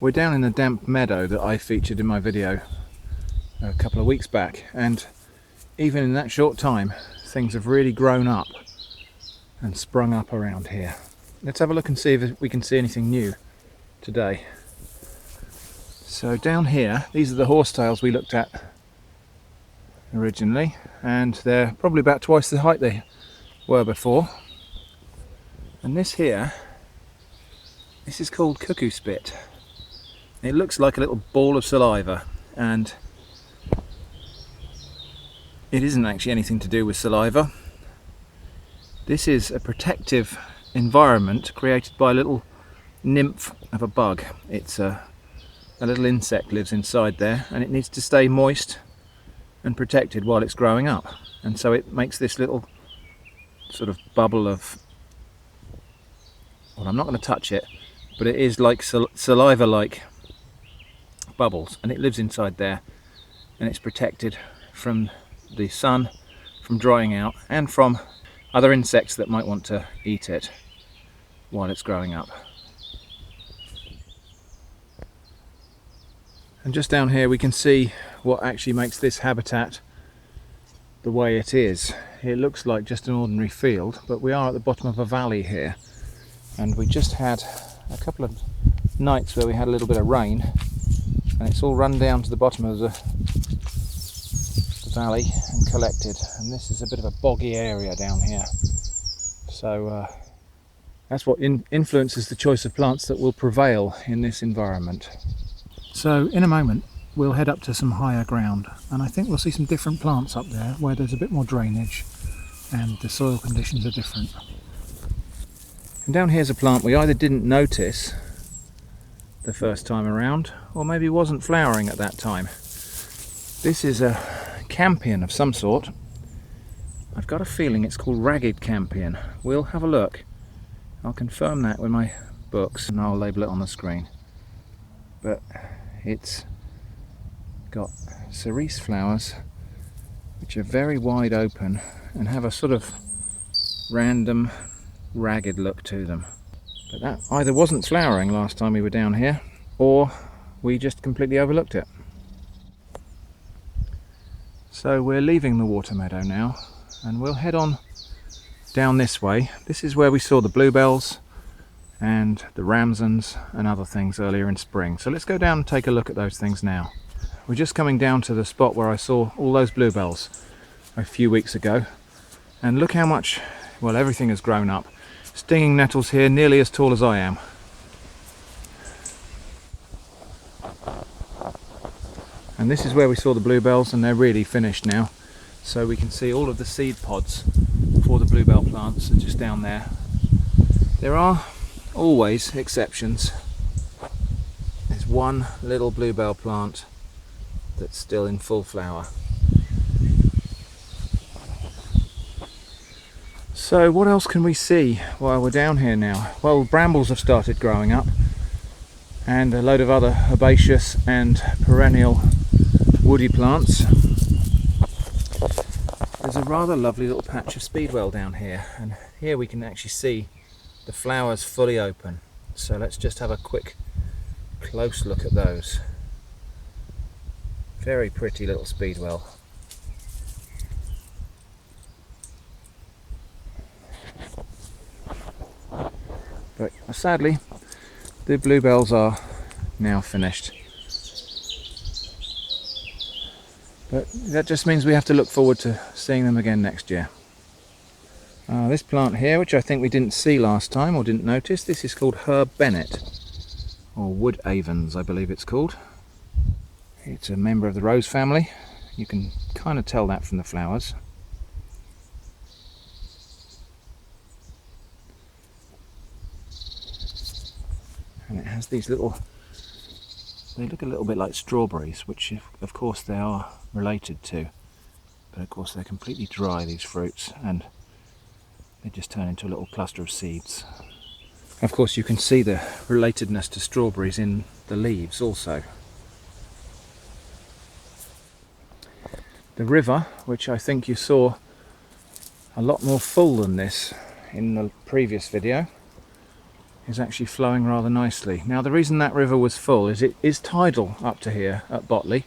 We're down in the damp meadow that I featured in my video a couple of weeks back, and even in that short time things have really grown up and sprung up around here. Let's have a look and see if we can see anything new today. So down here, these are the horsetails we looked at originally, and they're probably about twice the height they were before. And this here, this is called cuckoo spit. It looks like a little ball of saliva, and it isn't actually anything to do with saliva. This is a protective environment created by a little nymph of a bug. It's a little insect lives inside there, and it needs to stay moist and protected while it's growing up, and so it makes this little sort of bubble of, well, I'm not going to touch it, but it is like saliva like bubbles, and it lives inside there, and it's protected from the sun, from drying out, and from other insects that might want to eat it while it's growing up. And just down here we can see what actually makes this habitat the way it is. It looks like just an ordinary field, but we are at the bottom of a valley here, and we just had a couple of nights where we had a little bit of rain, and it's all run down to the bottom of the valley and collected, and this is a bit of a boggy area down here. So that's what influences the choice of plants that will prevail in this environment. So in a moment we'll head up to some higher ground, and I think we'll see some different plants up there where there's a bit more drainage and the soil conditions are different. And down here's a plant we either didn't notice the first time around, or maybe wasn't flowering at that time. This is a campion of some sort. I've got a feeling it's called ragged campion. We'll have a look. I'll confirm that with my books and I'll label it on the screen. But it's got cerise flowers which are very wide open and have a sort of random ragged look to them. But that either wasn't flowering last time we were down here, or we just completely overlooked it. So we're leaving the water meadow now, and we'll head on down this way. This is where we saw the bluebells and the ramsons and other things earlier in spring. So let's go down and take a look at those things now. We're just coming down to the spot where I saw all those bluebells a few weeks ago, and look how much, well, everything has grown up. Stinging nettles here nearly as tall as I am. And this is where we saw the bluebells, and they're really finished now. So we can see all of the seed pods for the bluebell plants are just down there. There are always exceptions. There's one little bluebell plant that's still in full flower. So what else can we see while we're down here now? Well, brambles have started growing up, and a load of other herbaceous and perennial woody plants. There's a rather lovely little patch of Speedwell down here, and here we can actually see the flowers fully open. So let's just have a quick close look at those. Very pretty little Speedwell. But sadly the bluebells are now finished. But that just means we have to look forward to seeing them again next year. This plant here, which I think we didn't see last time or didn't notice, this is called Herb Bennett, or Wood Avens I believe it's called. It's a member of the rose family. You can kind of tell that from the flowers. And it has these little, they look a little bit like strawberries, which of course they are related to, but of course they're completely dry, these fruits, and they just turn into a little cluster of seeds. Of course you can see the relatedness to strawberries in the leaves also. The river, which I think you saw a lot more full than this in the previous video, is actually flowing rather nicely. Now the reason that river was full is it is tidal up to here at Botley,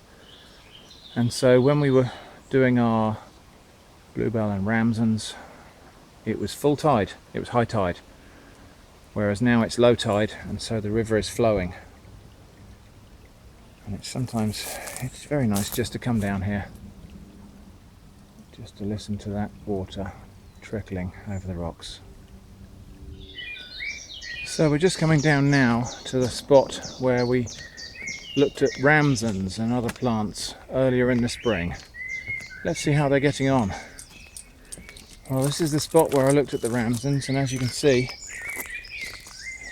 and so when we were doing our bluebell and ramsons, it was full tide, it was high tide, whereas now it's low tide, and so the river is flowing. And it's very nice just to come down here, just to listen to that water trickling over the rocks. So we're just coming down now to the spot where we looked at ramsons and other plants earlier in the spring. Let's see how they're getting on. Well, this is the spot where I looked at the ramsons, and as you can see,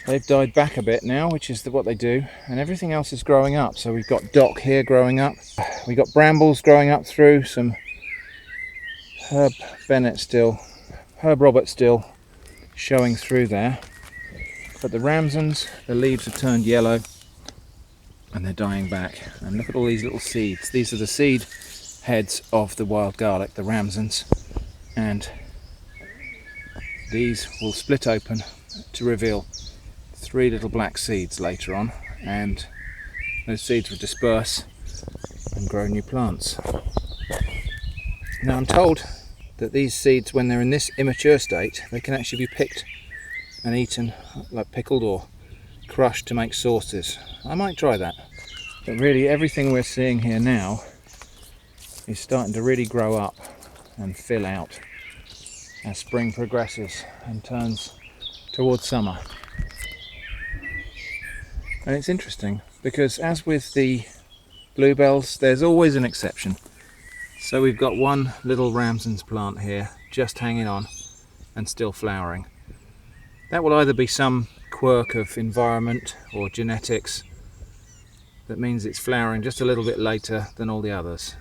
they've died back a bit now, which is what they do, and everything else is growing up. So we've got dock here growing up, we've got brambles growing up through, some herb Robert still showing through there. But the ramsons, the leaves have turned yellow and they're dying back. And look at all these little seeds. These are the seed heads of the wild garlic, the ramsons, and these will split open to reveal 3 little black seeds later on, and those seeds will disperse and grow new plants. Now I'm told that these seeds, when they're in this immature state, they can actually be picked and eaten, like pickled or crushed to make sauces. I might try that. But really everything we're seeing here now is starting to really grow up and fill out as spring progresses and turns towards summer. And it's interesting because, as with the bluebells, there's always an exception. So we've got one little ramsons plant here just hanging on and still flowering. That will either be some quirk of environment or genetics that means it's flowering just a little bit later than all the others.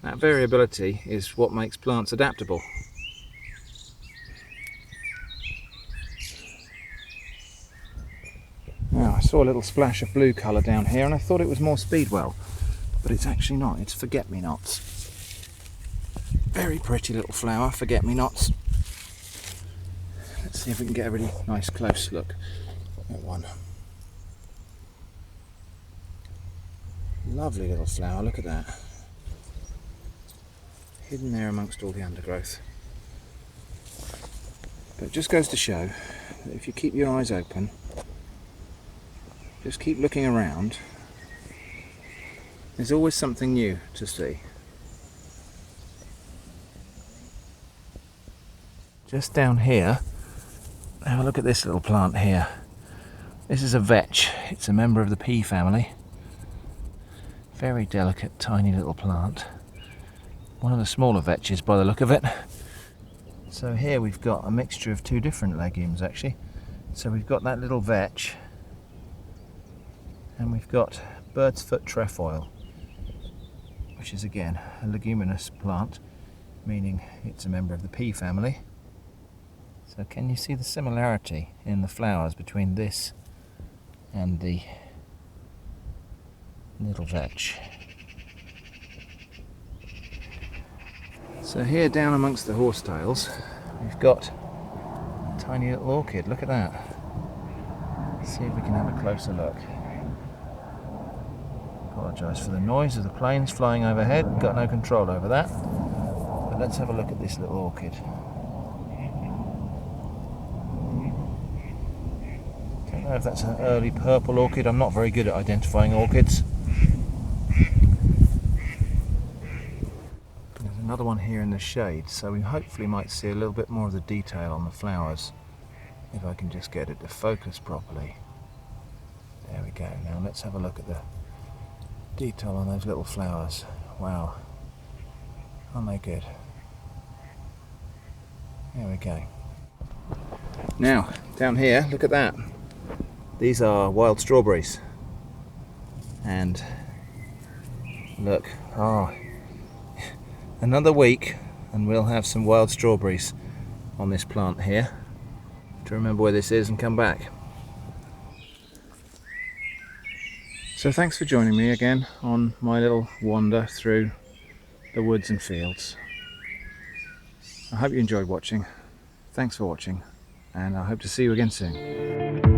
That variability is what makes plants adaptable. Now, I saw a little splash of blue colour down here and I thought it was more Speedwell, but it's actually not, it's forget-me-nots. Very pretty little flower, forget-me-nots. Let's see if we can get a really nice close look at one. Lovely little flower, look at that. Hidden there amongst all the undergrowth. But it just goes to show that if you keep your eyes open, just keep looking around, there's always something new to see. Just down here, have a look at this little plant here. This is a vetch, it's a member of the pea family. Very delicate, tiny little plant. One of the smaller vetches by the look of it. So here we've got a mixture of 2 different legumes actually. So we've got that little vetch, and we've got Birdsfoot Trefoil, which is again a leguminous plant, meaning it's a member of the pea family. So can you see the similarity in the flowers between this and the little vetch? So here down amongst the horsetails we've got a tiny little orchid, look at that. Let's see if we can have a closer look. Apologise for the noise of the planes flying overhead, got no control over that. But let's have a look at this little orchid. Don't know if that's an early purple orchid, I'm not very good at identifying orchids. There's another one here in the shade, so we hopefully might see a little bit more of the detail on the flowers if I can just get it to focus properly. There we go. Now let's have a look at the detail on those little flowers. Wow, aren't they good? There we go. Now down here, look at that. These are wild strawberries, and look, another week and we'll have some wild strawberries on this plant here. To remember where this is and come back. So thanks for joining me again on my little wander through the woods and fields. I hope you enjoyed watching. Thanks for watching. and I hope to see you again soon.